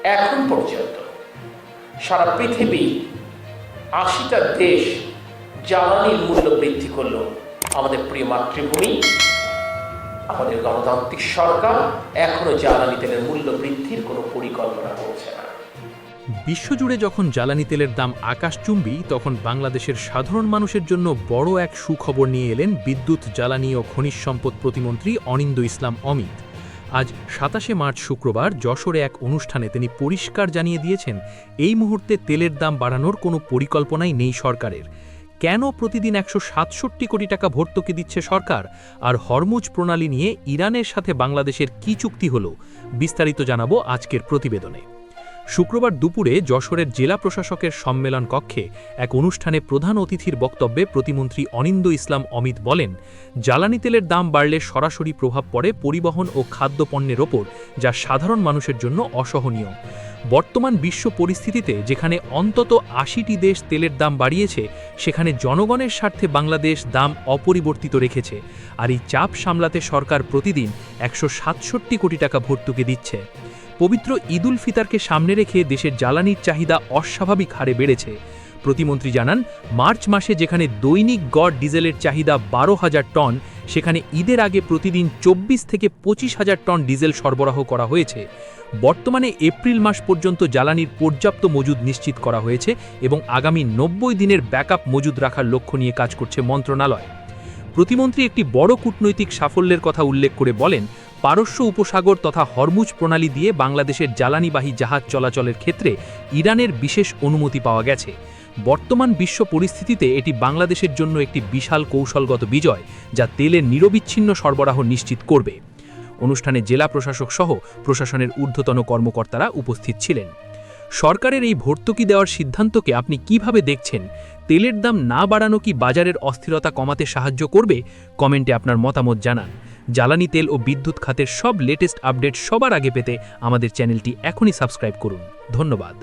এখন পর্যন্ত সারা পৃথিবী 80টা দেশ জ্বালানির মূল্য বৃদ্ধি করলো, আমাদের প্রিয় মাতৃভূমি, আমাদের গণতান্ত্রিক সরকার এখনো জ্বালানি তেলের মূল্য বৃদ্ধির কোনো পরিকল্পনা করছে না। বিশ্বজুড়ে যখন জ্বালানি তেলের দাম আকাশচুম্বী, তখন বাংলাদেশের সাধারণ মানুষের জন্য বড় এক সুখবর নিয়ে এলেন বিদ্যুৎ, জ্বালানি ও খনিজ সম্পদ প্রতিমন্ত্রী অনিন্দ ইসলাম অমিত। আজ ২৭শে মার্চ শুক্রবার যশোরে এক অনুষ্ঠানে তিনি পরিষ্কার জানিয়ে দিয়েছেন, এই মুহূর্তে তেলের দাম বাড়ানোর কোনো পরিকল্পনাই নেই সরকারের। কেন প্রতিদিন ১৬৭ কোটি টাকা ভর্তুকি দিচ্ছে সরকার, আর হরমুজ প্রণালী নিয়ে ইরানের সাথে বাংলাদেশের কী চুক্তি হলো, বিস্তারিত জানাবো আজকের প্রতিবেদনে। শুক্রবার দুপুরে যশোরের জেলা প্রশাসকের সম্মেলন কক্ষে এক অনুষ্ঠানে প্রধান অতিথির বক্তব্যে প্রতিমন্ত্রী অনিন্দ ইসলাম অমিত বলেন, জ্বালানি তেলের দাম বাড়লে সরাসরি প্রভাব পড়ে পরিবহন ও খাদ্যপণ্যের ওপর, যা সাধারণ মানুষের জন্য অসহনীয়। বর্তমান বিশ্ব পরিস্থিতিতে যেখানে অন্তত ৮০টি দেশ তেলের দাম বাড়িয়েছে, সেখানে জনগণের স্বার্থে বাংলাদেশ দাম অপরিবর্তিত রেখেছে, আর এই চাপ সামলাতে সরকার প্রতিদিন ১৬৭ কোটি টাকা ভর্তুকি দিচ্ছে। পবিত্র ঈদ উল ফিতরকে সামনে রেখে দেশের জ্বালানির চাহিদা অস্বাভাবিক হারে বেড়েছে। প্রতিমন্ত্রী জানান, মার্চ মাসে যেখানে দৈনিক গড় ডিজেলের চাহিদা ১২,০০০ টন, সেখানে ঈদের আগে প্রতিদিন ২৪ থেকে ২৫,০০০ টন ডিজেল সরবরাহ করা হয়েছে। বর্তমানে এপ্রিল মাস পর্যন্ত জ্বালানির পর্যাপ্ত মজুদ নিশ্চিত করা হয়েছে এবং আগামী ৯০ দিনের ব্যাকআপ মজুদ রাখার লক্ষ্য নিয়ে কাজ করছে মন্ত্রণালয়। প্রতিমন্ত্রী একটি বড় কূটনৈতিক সাফল্যের কথা উল্লেখ করে বলেন, পারস্য উপসাগর তথা হরমুজ প্রণালী দিয়ে বাংলাদেশের জ্বালানিবাহী জাহাজ চলাচলের ক্ষেত্রে ইরানের বিশেষ অনুমতি পাওয়া গেছে। বর্তমান বিশ্ব পরিস্থিতিতে এটি বাংলাদেশের জন্য একটি বিশাল কৌশলগত বিজয়, যা তেলের নিরবিচ্ছিন্ন সরবরাহ নিশ্চিত করবে। অনুষ্ঠানে জেলা প্রশাসক সহ প্রশাসনের ঊর্ধ্বতন কর্মকর্তারা উপস্থিত ছিলেন। সরকারের এই ভর্তুকি দেওয়ার সিদ্ধান্তকে আপনি কিভাবে দেখছেন? তেলের দাম না বাড়ানো কি বাজারের অস্থিরতা কমাতে সাহায্য করবে? কমেন্টে আপনার মতামত জানান। জ্বালানি তেল ও বিদ্যুৎ খাতের সব লেটেস্ট আপডেট সবার আগে পেতে আমাদের চ্যানেলটি এখনই সাবস্ক্রাইব করুন। ধন্যবাদ।